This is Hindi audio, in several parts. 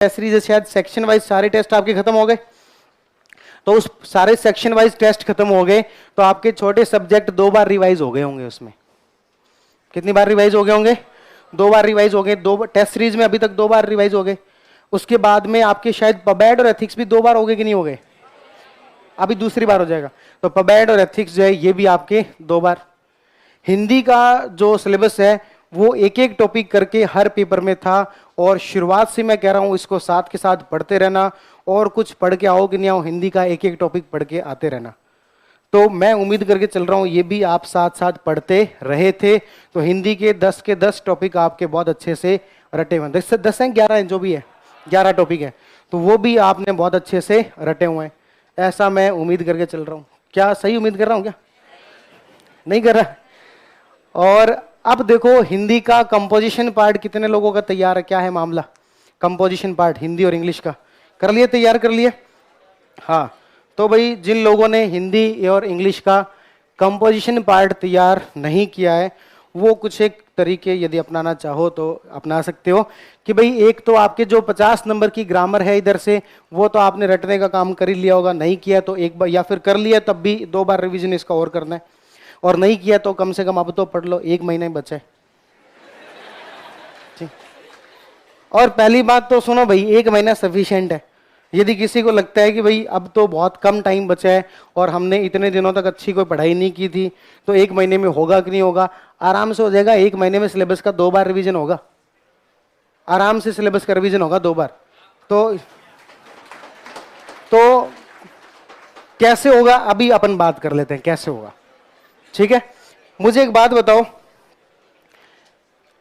सीरीज शायद सेक्शन वाइज सारे टेस्ट आपके खत्म हो गए। तो उस सारे सेक्शन वाइज टेस्ट खत्म हो गए तो आपके छोटे सब्जेक्ट 2 बार रिवाइज हो गए होंगे। उसमें कितनी बार रिवाइज हो गए होंगे? 2 बार रिवाइज हो गए। 2 टेस्ट सीरीज में अभी तक 2 बार रिवाइज हो गए। उसके बाद में आपके शायद पबैड और एथिक्स भी 2 बार हो गए कि नहीं हो गए? अभी दूसरी बार हो जाएगा। तो पबैड और एथिक्स जो है ये भी आपके 2 बार। हिंदी का जो सिलेबस है वो एक एक टॉपिक करके हर पेपर में था और शुरुआत से मैं कह रहा हूं इसको साथ के साथ पढ़ते रहना और कुछ पढ़ के आओ कि नहीं आओ, हिंदी का एक एक टॉपिक पढ़ के आते रहना। तो मैं उम्मीद करके चल रहा हूं ये भी आप साथ साथ पढ़ते रहे थे तो हिंदी के 10 टॉपिक आपके बहुत अच्छे से रटे हुए हैं। 10 हैं 11 हैं, जो भी है 11 टॉपिक है तो वो भी आपने बहुत अच्छे से रटे हुए हैं, ऐसा मैं उम्मीद करके चल रहा हूं। क्या सही उम्मीद कर रहा हूं? क्या नहीं कर रहा? और अब देखो हिंदी का कंपोजिशन पार्ट कितने लोगों का तैयार है? क्या है मामला? कंपोजिशन पार्ट हिंदी और इंग्लिश का कर लिए? तैयार कर लिए? हाँ। तो भाई जिन लोगों ने हिंदी और इंग्लिश का कंपोजिशन पार्ट तैयार नहीं किया है वो कुछ एक तरीके यदि अपनाना चाहो तो अपना सकते हो कि भाई एक तो आपके जो 50 नंबर की ग्रामर है इधर से वो तो आपने रटने का काम कर ही लिया होगा, नहीं किया तो एक बार, या फिर कर लिया तब भी 2 बार रिवीजन इसका और करना है, और नहीं किया तो कम से कम अब तो पढ़ लो, 1 महीने बचे। और पहली बात तो सुनो भाई, 1 महीना सफिशिएंट है। यदि किसी को लगता है कि भाई अब तो बहुत कम टाइम बचा है और हमने इतने दिनों तक अच्छी कोई पढ़ाई नहीं की थी तो 1 महीने में होगा कि नहीं होगा, आराम से हो जाएगा। 1 महीने में सिलेबस का 2 बार रिवीजन होगा, आराम से सिलेबस का रिवीजन होगा 2 बार। तो कैसे होगा अभी अपन बात कर लेते हैं कैसे होगा, ठीक है? मुझे एक बात बताओ,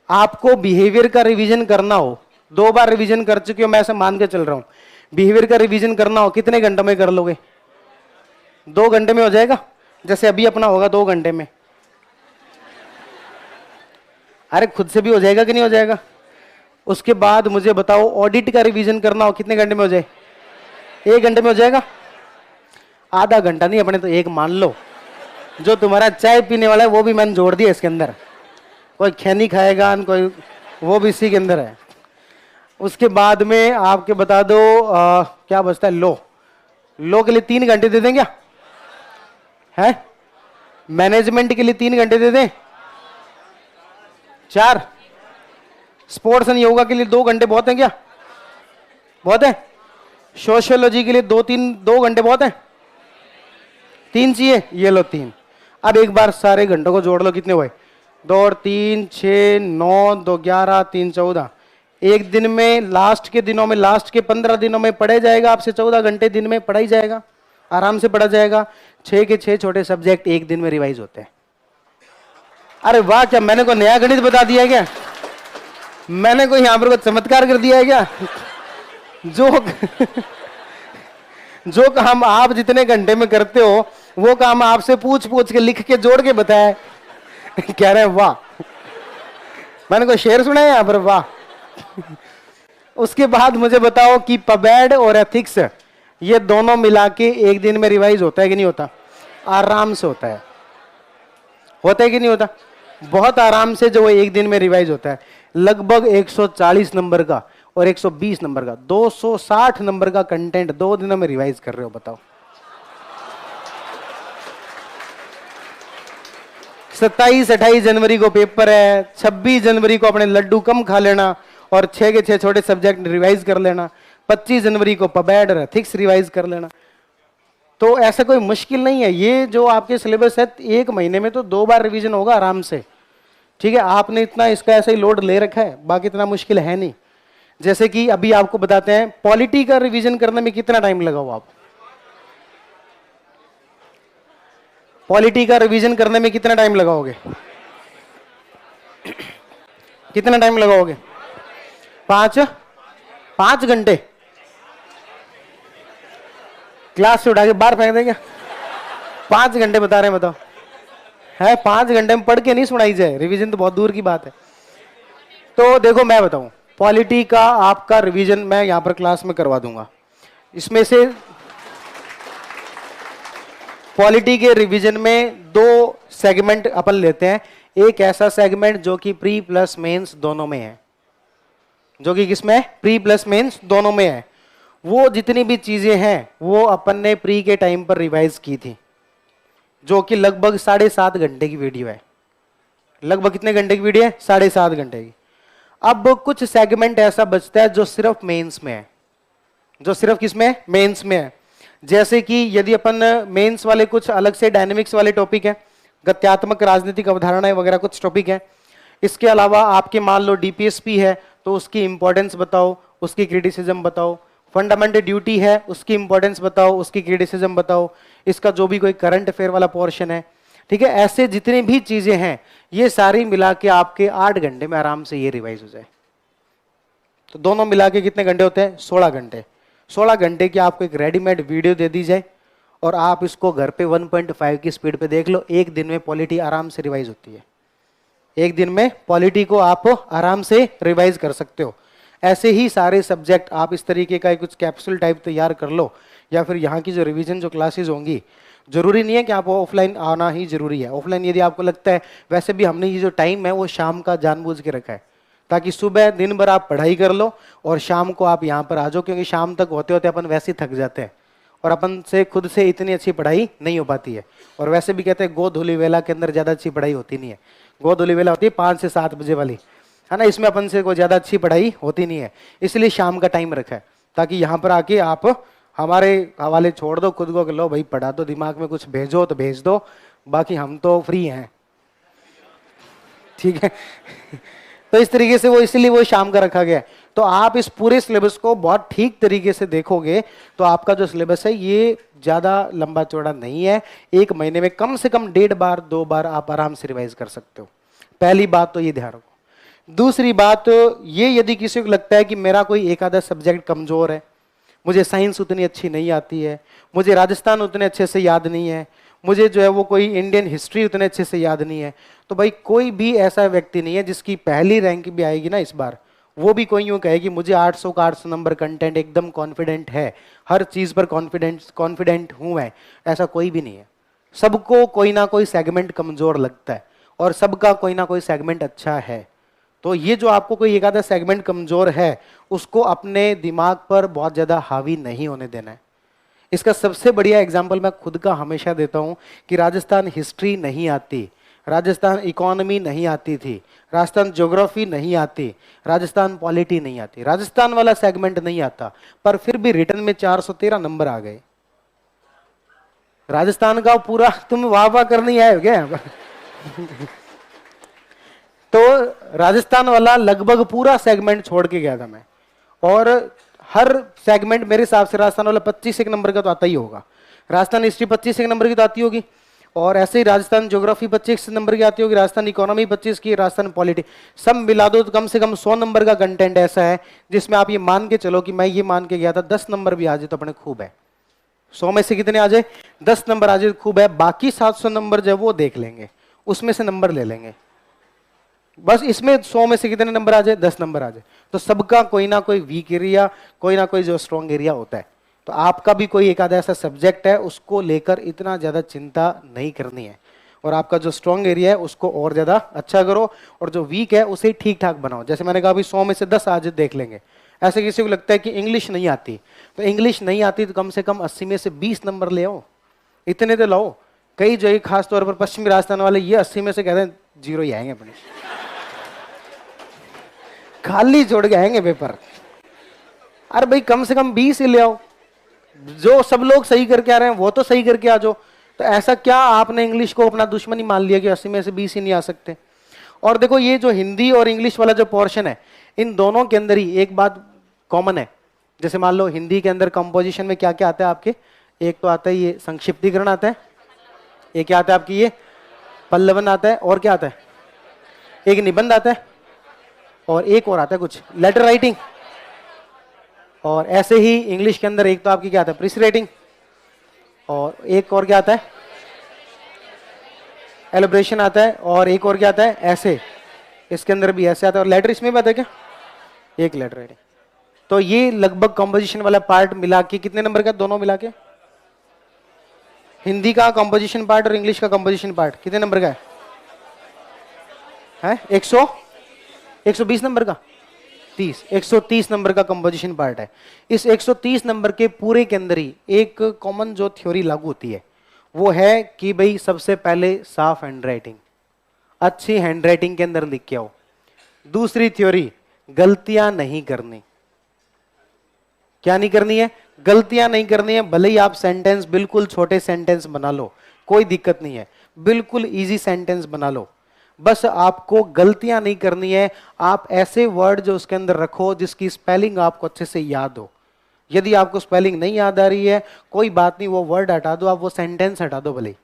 आपको बिहेवियर का रिवीजन करना हो, 2 बार रिवीजन कर चुके हो, मैं ऐसा मान के चल रहा हूं, बिहेवियर का रिवीजन करना हो कितने घंटों में कर लोगे? 2 घंटे में हो जाएगा? जैसे अभी अपना होगा 2 घंटे में। अरे खुद से भी हो जाएगा कि नहीं हो जाएगा? उसके बाद मुझे बताओ ऑडिट का रिवीजन करना हो कितने घंटे में हो जाए? 1 घंटे में हो जाएगा? आधा घंटा नहीं, अपने तो 1 मान लो। जो तुम्हारा चाय पीने वाला है वो भी मैंने जोड़ दिया इसके अंदर, कोई खैनी खाएगा कोई, वो भी इसी के अंदर है। उसके बाद में आपके बता दो क्या बचता है? लो के लिए 3 घंटे दे दें क्या? है मैनेजमेंट के लिए 3 घंटे दे दें? 4? स्पोर्ट्स एंड योगा के लिए 2 घंटे बहुत है क्या? बहुत है? सोशियोलॉजी के लिए 2 घंटे बहुत है? 3 चाहिए? ये लो 3। अब एक बार सारे घंटों को जोड़ लो, कितने हुए? 2 और 3 6 9 2 11 3 14। एक दिन में लास्ट के दिनों में, लास्ट के 15 दिनों में पढ़े जाएगा आपसे 14 घंटे दिन में पढ़ाई जाएगा, आराम से पढ़ा जाएगा। 6 के 6 छोटे सब्जेक्ट एक दिन में रिवाइज होते हैं। अरे वाह, क्या मैंने कोई नया गणित बता दिया है क्या? मैंने कोई यहां पर कोई चमत्कार कर दिया है क्या? जो काम आप जितने घंटे में करते हो वो काम आपसे पूछ पूछ के लिख के जोड़ के बताया। कह रहे हैं वाह, मैंने कोई शेर सुना है यहां पर? वाह। उसके बाद मुझे बताओ कि पबैड और एथिक्स ये दोनों मिला के एक दिन में रिवाइज होता है कि नहीं होता? आराम से होता है। होता है कि नहीं होता? बहुत आराम से जो एक दिन में रिवाइज होता है। लगभग 140 नंबर का और 120 नंबर का 260 नंबर का कंटेंट 2 दिनों में रिवाइज कर रहे हो, बताओ। 27-28 जनवरी को पेपर है, 26 जनवरी को अपने लड्डू कम खा लेना और 6 के 6 छोटे सब्जेक्ट रिवाइज कर लेना। 25 जनवरी को पबैड और एथिक्स रिवाइज कर लेना। तो ऐसा कोई मुश्किल नहीं है। ये जो आपके सिलेबस है 1 महीने में तो 2 बार रिवीजन होगा आराम से, ठीक है? आपने इतना इसका ऐसा ही लोड ले रखा है, बाकी इतना मुश्किल है नहीं। जैसे कि अभी आपको बताते हैं पॉलिटी का रिवीजन करने में कितना टाइम लगाओ आप? पॉलिटी का रिवीजन करने में कितना टाइम लगाओगे? कितना टाइम लगाओगे? 5 घंटे? क्लास से उठा के बाहर फेंक देंगे? 5 घंटे बता रहे हैं, बताओ। है 5 घंटे में पढ़ के नहीं सुनाई जाए, रिवीजन तो बहुत दूर की बात है। तो देखो मैं बताऊं, पॉलिटी का आपका रिवीजन मैं यहां पर क्लास में करवा दूंगा। इसमें से पॉलिटी के रिवीजन में 2 सेगमेंट अपन लेते हैं। एक ऐसा सेगमेंट जो कि प्री प्लस मेंस दोनों में है, जो कि किसमें है, प्री प्लस मेंस दोनों में है। वो जितनी भी चीजें हैं वो अपन ने प्री के टाइम पर रिवाइज की थी, जो कि लगभग 7.5 घंटे की वीडियो है। लगभग कितने घंटे की वीडियो है, 7.5 घंटे की। अब कुछ सेगमेंट ऐसा बचता है जो सिर्फ मेंस में है, जो सिर्फ किसमें, मेंस में है। जैसे कि यदि अपन मेंस वाले कुछ अलग से डायनेमिक्स वाले टॉपिक है, गत्यात्मक राजनीतिक अवधारणाएं वगैरह कुछ टॉपिक है। इसके अलावा आपके मान लो डीपीएसपी है तो उसकी इंपॉर्टेंस बताओ, उसकी क्रिटिसिज्म बताओ। फंडामेंटल ड्यूटी है, उसकी इंपॉर्टेंस बताओ, उसकी क्रिटिसिज्म बताओ। इसका जो भी कोई करंट अफेयर वाला पोर्शन है, ठीक है, ऐसे जितनी भी चीजें हैं ये सारी मिला के आपके 8 घंटे में आराम से ये रिवाइज हो जाए। तो दोनों मिला के कितने घंटे होते हैं, 16 घंटे। 16 घंटे की आपको एक रेडीमेड वीडियो दे दी जाए और आप इसको घर पे 1.5 की स्पीड पे देख लो, एक दिन में पॉलिटी आराम से रिवाइज होती है। एक दिन में पॉलिटी को आप आराम से रिवाइज कर सकते हो। ऐसे ही सारे सब्जेक्ट आप इस तरीके का कुछ कैप्सूल टाइप तैयार कर लो, या फिर यहाँ की जो रिवीजन जो क्लासेस होंगी, जरूरी नहीं है कि आपको ऑफलाइन आना ही जरूरी है। ऑफलाइन यदि आपको लगता है, वैसे भी हमने ये जो टाइम है वो शाम का जानबूझ के रखा है ताकि सुबह दिन भर आप पढ़ाई कर लो और शाम को आप यहाँ पर आ जाओ, क्योंकि शाम तक होते होते अपन वैसे ही थक जाते हैं और अपन से खुद से इतनी अच्छी पढ़ाई नहीं हो पाती है। और वैसे भी कहते हैं गोधूली वेला के अंदर ज़्यादा अच्छी पढ़ाई होती नहीं है। गोधूली वेला होती है 5 से 7 बजे वाली, है ना, इसमें अपन से कोई ज़्यादा अच्छी पढ़ाई होती नहीं है। इसलिए शाम का टाइम रखा है ताकि यहाँ पर आके आप हमारे हवाले छोड़ दो खुद को, लो भाई पढ़ा दो, दिमाग में कुछ भेजो तो भेज दो, बाकी हम तो फ्री हैं, ठीक है। तो इस तरीके से वो इसलिए वो शाम का रखा गया है। तो आप इस पूरे सिलेबस को बहुत ठीक तरीके से देखोगे तो आपका जो सिलेबस है ये ज़्यादा लंबा चौड़ा नहीं है। एक महीने में कम से कम 1.5 बार 2 बार आप आराम से रिवाइज कर सकते हो। पहली बात तो ये ध्यान रखो। दूसरी बात ये, यदि किसी को लगता है कि मेरा कोई एक आधा सब्जेक्ट कमज़ोर है, मुझे साइंस उतनी अच्छी नहीं आती है, मुझे राजस्थान उतने अच्छे से याद नहीं है, मुझे जो है वो कोई इंडियन हिस्ट्री उतने अच्छे से याद नहीं है, तो भाई कोई भी ऐसा व्यक्ति नहीं है जिसकी पहली रैंक भी आएगी ना इस बार, वो भी कोई यूँ कहे कि मुझे 800 का 800 नंबर कंटेंट एकदम कॉन्फिडेंट है, हर चीज़ पर कॉन्फिडेंट हूँ मैं, ऐसा कोई भी नहीं है। सबको कोई ना कोई सेगमेंट कमज़ोर लगता है और सबका कोई ना कोई सेगमेंट अच्छा है। तो ये जो आपको कोई एक आधा सेगमेंट कमज़ोर है उसको अपने दिमाग पर बहुत ज़्यादा हावी नहीं होने देना है। इसका सबसे बढ़िया एग्जाम्पल मैं खुद का हमेशा देता हूँ कि राजस्थान हिस्ट्री नहीं आती, राजस्थान इकोनॉमी नहीं आती थी, राजस्थान ज्योग्राफी नहीं आती, राजस्थान पॉलिटी नहीं आती, राजस्थान वाला सेगमेंट नहीं आता, पर फिर भी रिटर्न में 413 नंबर आ गए। राजस्थान का पूरा तुम वाह वाह करने आए हो क्या? तो राजस्थान वाला लगभग पूरा सेगमेंट छोड़ के गया था मैं, और हर सेगमेंट मेरे हिसाब से राजस्थान वाला 25 एक नंबर का तो आता ही होगा, राजस्थान हिस्ट्री 25 एक नंबर की तो आती होगी, और ऐसे ही राजस्थान ज्योग्राफी 25 नंबर की आती होगी, राजस्थान इकोनॉमी 25 की, राजस्थान पॉलिटी, सब मिला दो तो कम से कम 100 नंबर का कंटेंट ऐसा है जिसमें आप ये मान के चलो कि मैं ये मान के गया था 10 नंबर भी आ जाए तो अपने खूब है। 100 में से कितने आ जाए, 10 नंबर आ जाए खूब है, बाकी 700 नंबर जो है वो देख लेंगे, उसमें से नंबर ले लेंगे। बस इसमें 100 में से कितने नंबर आ जाए, 10 नंबर आ जाए, तो सबका कोई ना कोई वीक एरिया, कोई ना कोई जो स्ट्रॉन्ग एरिया होता है। तो आपका भी कोई एक आधा ऐसा सब्जेक्ट है उसको लेकर इतना ज़्यादा चिंता नहीं करनी है, और आपका जो स्ट्रॉन्ग एरिया है उसको और ज़्यादा अच्छा करो, और जो वीक है उसे ठीक ठाक बनाओ। जैसे मैंने कहा अभी 100 में से 10 आज देख लेंगे। ऐसे किसी को लगता है कि इंग्लिश नहीं आती, तो इंग्लिश नहीं आती तो कम से कम 80 में से 20 नंबर ले आओ, इतने तो लाओ। कई जो खास तौर पर पश्चिमी राजस्थान वाले ये 80 में से कहते हैं 0 ही आएंगे अपने, खाली छोड़ के आएंगे पेपर। अरे भाई कम से कम 20 ही ले आओ, जो सब लोग सही करके आ रहे हैं वो तो सही करके आ जाओ। तो ऐसा क्या आपने इंग्लिश को अपना दुश्मन ही मान लिया कि 80 में से 20 ही नहीं आ सकते। और देखो ये जो हिंदी और इंग्लिश वाला जो पोर्शन है, इन दोनों के अंदर ही एक बात कॉमन है। जैसे मान लो हिंदी के अंदर कंपोजिशन में क्या क्या आता है आपके, एक तो आता है ये संक्षिप्तीकरण आता है, एक क्या आता है आपकी ये पल्लवन आता है, और क्या आता है, एक निबंध आता है, और एक और आता है कुछ लेटर राइटिंग। और ऐसे ही इंग्लिश के अंदर एक तो आपकी क्या आता है प्रीस राइटिंग, और एक और क्या आता है एलिब्रेशन आता है, और एक और क्या आता है ऐसे, इसके अंदर भी ऐसे आता है, और लेटर इसमें भी आता है क्या, एक लेटर राइटिंग। तो ये लगभग कंपोजिशन वाला पार्ट मिला के कितने नंबर का, दोनों मिला के हिंदी का कंपोजिशन पार्ट और इंग्लिश का कंपोजिशन पार्ट कितने नंबर का है 120 नंबर का। 130 नंबर का कंपोजिशन पार्ट है। इस 130 नंबर के पूरे के अंदर ही एक कॉमन जो थ्योरी लागू होती है वो है कि भाई सबसे पहले साफ हैंडराइटिंग, अच्छी हैंडराइटिंग के अंदर लिख के आओ। दूसरी थ्योरी, गलतियां नहीं करनी। क्या नहीं करनी है? गलतियां नहीं करनी है। भले ही आप सेंटेंस बिल्कुल छोटे सेंटेंस बना लो, कोई दिक्कत नहीं है, बिल्कुल इजी सेंटेंस बना लो, बस आपको गलतियां नहीं करनी है। आप ऐसे वर्ड जो उसके अंदर रखो जिसकी स्पेलिंग आपको अच्छे से याद हो। यदि आपको स्पेलिंग नहीं याद आ रही है कोई बात नहीं, वो वर्ड हटा दो, आप वो सेंटेंस हटा दो भले,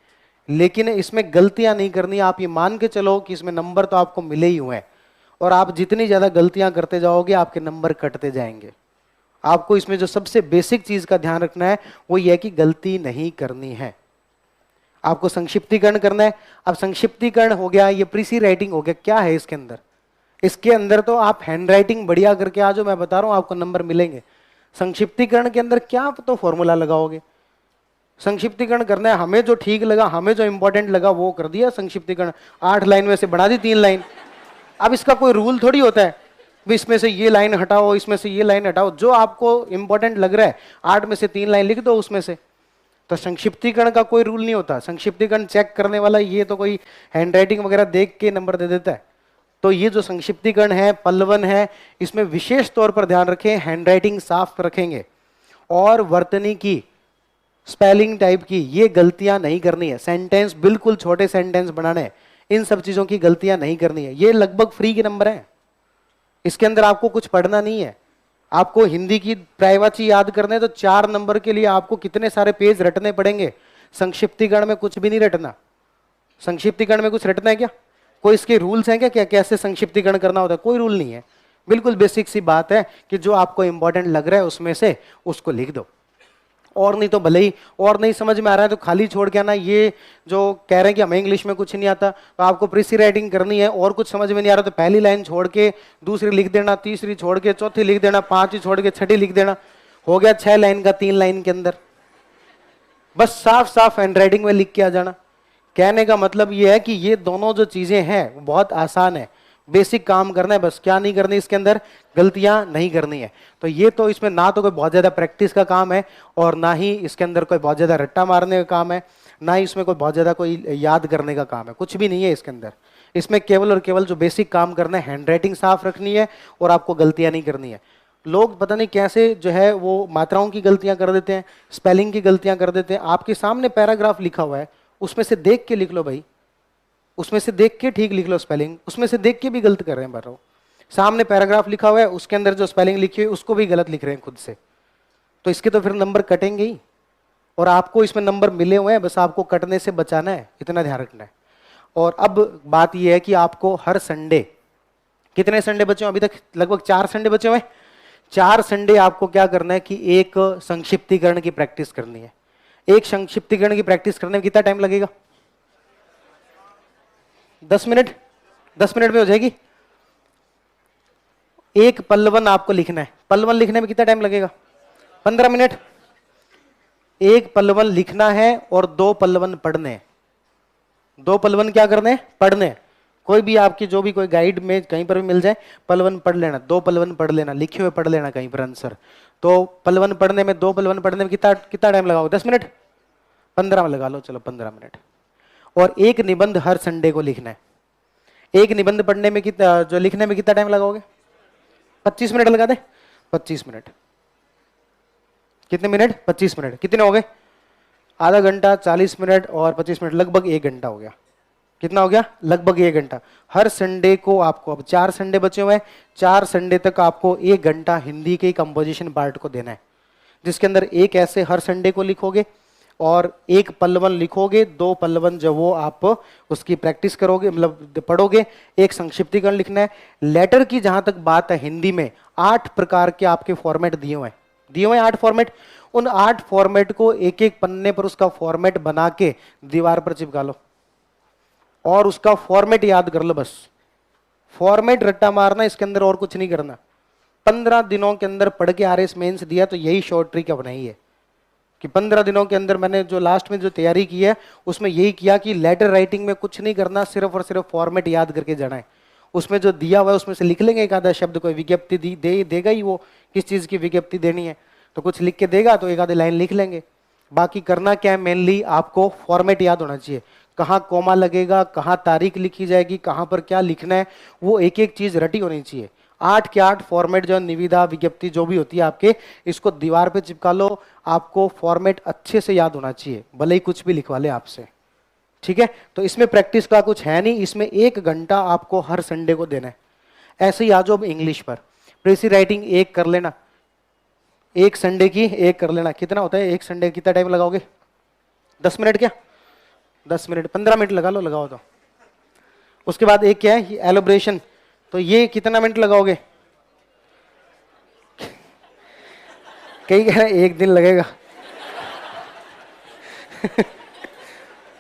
लेकिन इसमें गलतियां नहीं करनी। आप ये मान के चलो कि इसमें नंबर तो आपको मिले ही हुए हैं, और आप जितनी ज्यादा गलतियां करते जाओगे आपके नंबर कटते जाएंगे। आपको इसमें जो सबसे बेसिक चीज का ध्यान रखना है वो ये है कि गलती नहीं करनी है। आपको संक्षिप्तीकरण करना है। अब संक्षिप्तीकरण हो गया, ये प्रीसी राइटिंग हो गया। क्या है इसके अंदर? इसके अंदर तो आप हैंडराइटिंग बढ़िया करके आ जाओ, मैं बता रहा हूं आपको नंबर मिलेंगे। संक्षिप्तीकरण के अंदर क्या तो फॉर्मूला लगाओगे? संक्षिप्तीकरण करना है, हमें जो ठीक लगा, हमें जो इंपॉर्टेंट लगा वो कर दिया संक्षिप्तीकरण। 8 लाइन में से बढ़ा दी 3 लाइन। अब इसका कोई रूल थोड़ी होता है इसमें से ये लाइन हटाओ, इसमें से ये लाइन हटाओ। जो आपको इंपॉर्टेंट लग रहा है 8 में से 3 लाइन लिख दो उसमें से। तो संक्षिप्तीकरण का कोई रूल नहीं होता। संक्षिप्तीकरण चेक करने वाला ये तो कोई हैंडराइटिंग वगैरह देख के नंबर दे देता है। तो ये जो संक्षिप्तीकरण है, पल्लवन है, इसमें विशेष तौर पर ध्यान रखें, हैंडराइटिंग साफ रखेंगे और वर्तनी की, स्पेलिंग टाइप की ये गलतियां नहीं करनी है। सेंटेंस बिल्कुल छोटे सेंटेंस बनाने हैं, इन सब चीजों की गलतियां नहीं करनी है। ये लगभग फ्री के नंबर हैं, इसके अंदर आपको कुछ पढ़ना नहीं है। आपको हिंदी की प्रायवाची याद करने तो 4 नंबर के लिए आपको कितने सारे पेज रटने पड़ेंगे। संक्षिप्तीकरण में कुछ भी नहीं रटना। संक्षिप्तीकरण में कुछ रटना है क्या? कोई इसके रूल्स हैं क्या कैसे संक्षिप्तीकरण करना होता है? कोई रूल नहीं है। बिल्कुल बेसिक सी बात है कि जो आपको इंपॉर्टेंट लग रहा है उसमें से उसको लिख दो। और नहीं तो भले ही और नहीं समझ में आ रहा है तो खाली छोड़ के आना। ये जो कह रहे हैं कि हमें इंग्लिश में कुछ नहीं आता, तो आपको प्रीसी राइटिंग करनी है और कुछ समझ में नहीं आ रहा तो पहली लाइन छोड़ के दूसरी लिख देना, तीसरी छोड़ के चौथी लिख देना, पांचवी छोड़ के छठी लिख देना। हो गया 6 लाइन का 3 लाइन के अंदर। बस साफ साफ हैंडराइटिंग में लिख के आ जाना। कहने का मतलब ये है कि ये दोनों जो चीजें हैं बहुत आसान है, बेसिक काम करना है बस। क्या नहीं करनी इसके अंदर? गलतियां नहीं करनी है। तो ये तो इसमें ना तो कोई बहुत ज्यादा प्रैक्टिस का काम है और ना ही इसके अंदर कोई बहुत ज्यादा रट्टा मारने का काम है, ना ही इसमें कोई बहुत ज्यादा कोई याद करने का काम है, कुछ भी नहीं है इसके अंदर। इसमें केवल और केवल जो बेसिक काम करना है, हैंडराइटिंग साफ रखनी है और आपको गलतियां नहीं करनी है। लोग पता नहीं कैसे जो है वो मात्राओं की गलतियां कर देते हैं, स्पेलिंग की गलतियां कर देते हैं। आपके सामने पैराग्राफ लिखा हुआ है, उसमें से देख के लिख लो भाई, उसमें से देख के ठीक लिख लो स्पेलिंग। उसमें से देख के भी गलत कर रहे हैं बार। सामने पैराग्राफ लिखा हुआ है, उसके अंदर जो स्पेलिंग लिखी हुई उसको भी गलत लिख रहे हैं खुद से, तो इसके तो फिर नंबर कटेंगे ही। और आपको इसमें नंबर मिले हुए हैं, बस आपको कटने से बचाना है, इतना ध्यान रखना है। और अब बात यह है कि आपको हर संडे, कितने संडे बचे हुए अभी तक? लगभग 4 संडे बचे हुए हैं। 4 संडे आपको क्या करना है कि एक संक्षिप्तीकरण की प्रैक्टिस करनी है। एक संक्षिप्तीकरण की प्रैक्टिस करने में कितना टाइम लगेगा? 10 मिनट। 10 मिनट में हो जाएगी। एक पल्लवन आपको लिखना है। पल्लवन लिखने में कितना टाइम लगेगा? 15 मिनट। एक पल्लवन लिखना है और 2 पल्लवन पढ़ने हैं। 2 पल्लवन क्या करने हैं? पढ़ने। कोई भी आपकी जो भी कोई गाइड में कहीं पर भी मिल जाए, पल्लवन पढ़ लेना, 2 पल्लवन पढ़ लेना, लिखे हुए पढ़ लेना कहीं पर आंसर। तो पल्लवन पढ़ने में, 2 पल्लवन पढ़ने में कितना टाइम लगाओगे? 10 मिनट। 15 में लगा लो, चलो 15 मिनट। और एक निबंध हर संडे को लिखना है। एक निबंध पढ़ने में कितना, जो लिखने में कितना टाइम लगाओगे? 25 मिनट लगा दे। 25 मिनट। कितने मिनट? 25 मिनट। कितने हो गए? आधा घंटा, 40 मिनट और 25 मिनट, लगभग 1 घंटा हो गया। कितना हो गया? लगभग 1 घंटा। हर संडे को आपको, अब 4 संडे बचे हुए हैं, 4 संडे तक आपको 1 घंटा हिंदी के कंपोजिशन पार्ट को देना है, जिसके अंदर एक ऐसे हर संडे को लिखोगे और एक पल्लवन लिखोगे, 2 पल्लवन जो वो आप उसकी प्रैक्टिस करोगे, मतलब पढ़ोगे। एक संक्षिप्तीकरण लिखना है। लेटर की जहां तक बात है, हिंदी में 8 प्रकार के आपके फॉर्मेट दिए हुए हैं 8 फॉर्मेट। उन 8 फॉर्मेट को एक एक पन्ने पर उसका फॉर्मेट बना के दीवार पर चिपका लो और उसका फॉर्मेट याद कर लो। बस फॉर्मेट रट्टा मारना, इसके अंदर और कुछ नहीं करना। 15 दिनों के अंदर पढ़ के आरएस मेंस दिया, तो यही शॉर्ट ट्रिक अपनाई है कि 15 दिनों के अंदर मैंने जो लास्ट में जो तैयारी की है उसमें यही किया कि लेटर राइटिंग में कुछ नहीं करना, सिर्फ और सिर्फ फॉर्मेट याद करके जाना है। उसमें जो दिया हुआ है उसमें से लिख लेंगे एक आधा शब्द, कोई विज्ञप्ति देगा ही वो, किस चीज की विज्ञप्ति देनी है तो कुछ लिख के देगा तो एक आधी लाइन लिख लेंगे। बाकी करना क्या है, मेनली आपको फॉर्मेट याद होना चाहिए, कहाँ कोमा लगेगा, कहाँ तारीख लिखी जाएगी, कहाँ पर क्या लिखना है, वो एक एक चीज रटी होनी चाहिए। 8 के 8 फॉर्मेट जो निविदा विज्ञप्ति जो भी होती है आपके, इसको दीवार पे चिपका लो, आपको फॉर्मेट अच्छे से याद होना चाहिए, भले ही कुछ भी लिखवा ले आपसे, ठीक है। तो इसमें प्रैक्टिस का कुछ है नहीं, इसमें 1 घंटा आपको हर संडे को देना है। ऐसे ही आ जाओ अब इंग्लिश पर, प्रेसी राइटिंग एक कर लेना, एक संडे की एक कर लेना। कितना होता है एक संडे, कितना टाइम लगाओगे? 10 मिनट, क्या 10 मिनट, 15 मिनट लगा लो, लगाओ तो। उसके बाद एक क्या है एलोब्रेशन, तो ये कितना मिनट लगाओगे? कई कह रहे हैं 1 दिन लगेगा।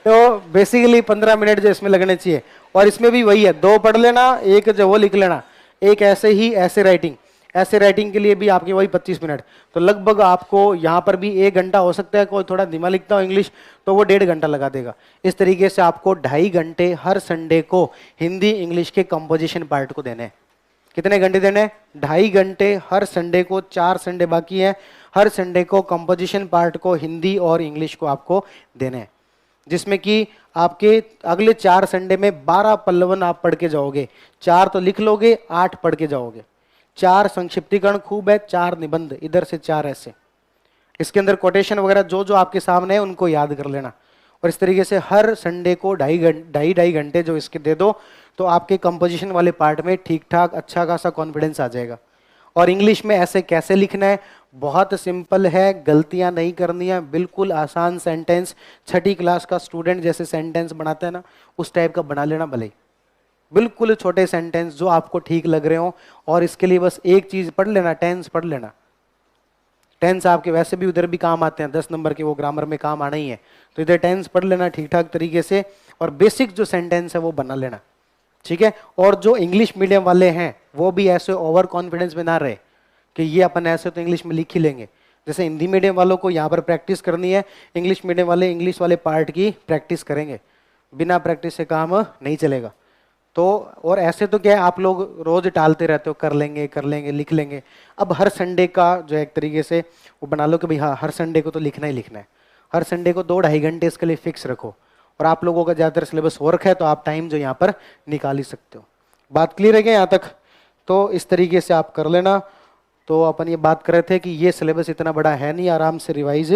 तो बेसिकली 15 मिनट जो इसमें लगने चाहिए, और इसमें भी वही है, 2 पढ़ लेना, एक जो वो लिख लेना, एक ऐसे ही ऐसे राइटिंग, ऐसे राइटिंग के लिए भी आपके वही 25 मिनट। तो लगभग आपको यहाँ पर भी 1 घंटा हो सकता है, कोई थोड़ा धीमा लिखता हो इंग्लिश तो वो 1.5 घंटा लगा देगा। इस तरीके से आपको 2.5 घंटे हर संडे को हिंदी इंग्लिश के कंपोजिशन पार्ट को देने हैं। कितने घंटे देने हैं? 2.5 घंटे हर संडे को, 4 संडे बाकी है, हर संडे को कंपोजिशन पार्ट को हिंदी और इंग्लिश को आपको देने हैं, जिसमें कि आपके अगले 4 संडे में 12 पल्लवन आप पढ़ के जाओगे। 4 तो लिख लोगे, 8 पढ़ के जाओगे। 4 संक्षिप्तीकरण खूब है, 4 निबंध, इधर से 4 ऐसे। इसके अंदर कोटेशन वगैरह जो जो आपके सामने है उनको याद कर लेना, और इस तरीके से हर संडे को 2.5 घंटे जो इसके दे दो, तो आपके कंपोजिशन वाले पार्ट में ठीक ठाक अच्छा खासा कॉन्फिडेंस आ जाएगा। और इंग्लिश में ऐसे कैसे लिखना है, बहुत सिंपल है, गलतियां नहीं करनी है, बिल्कुल आसान सेंटेंस, 6ठी क्लास का स्टूडेंट जैसे सेंटेंस बनाता है ना, उस टाइप का बना लेना भले ही, बिल्कुल छोटे सेंटेंस जो आपको ठीक लग रहे हो। और इसके लिए बस एक चीज पढ़ लेना, टेंस पढ़ लेना। टेंस आपके वैसे भी उधर भी काम आते हैं, 10 नंबर के वो ग्रामर में काम आना ही है, तो इधर टेंस पढ़ लेना ठीक ठाक तरीके से, और बेसिक जो सेंटेंस है वो बना लेना, ठीक है। और जो इंग्लिश मीडियम वाले हैं वो भी ऐसे ओवर कॉन्फिडेंस में ना रहे कि ये अपन ऐसे तो इंग्लिश में लिख ही लेंगे। जैसे हिंदी मीडियम वालों को यहाँ पर प्रैक्टिस करनी है, इंग्लिश मीडियम वाले इंग्लिश वाले पार्ट की प्रैक्टिस करेंगे, बिना प्रैक्टिस से काम नहीं चलेगा। तो और ऐसे तो क्या है, आप लोग रोज टालते रहते हो, कर लेंगे लिख लेंगे। अब हर संडे का जो एक तरीके से वो बना लो कि भाई हाँ, हर संडे को तो लिखना ही लिखना है, हर संडे को 2-2.5 घंटे इसके लिए फिक्स रखो। और आप लोगों का ज़्यादातर सिलेबस वर्क है तो आप टाइम जो यहाँ पर निकाल ही सकते हो। बात क्लियर है क्या यहाँ तक? तो इस तरीके से आप कर लेना। तो अपन ये बात कर रहे थे कि ये सिलेबस इतना बड़ा है नहीं, आराम से रिवाइज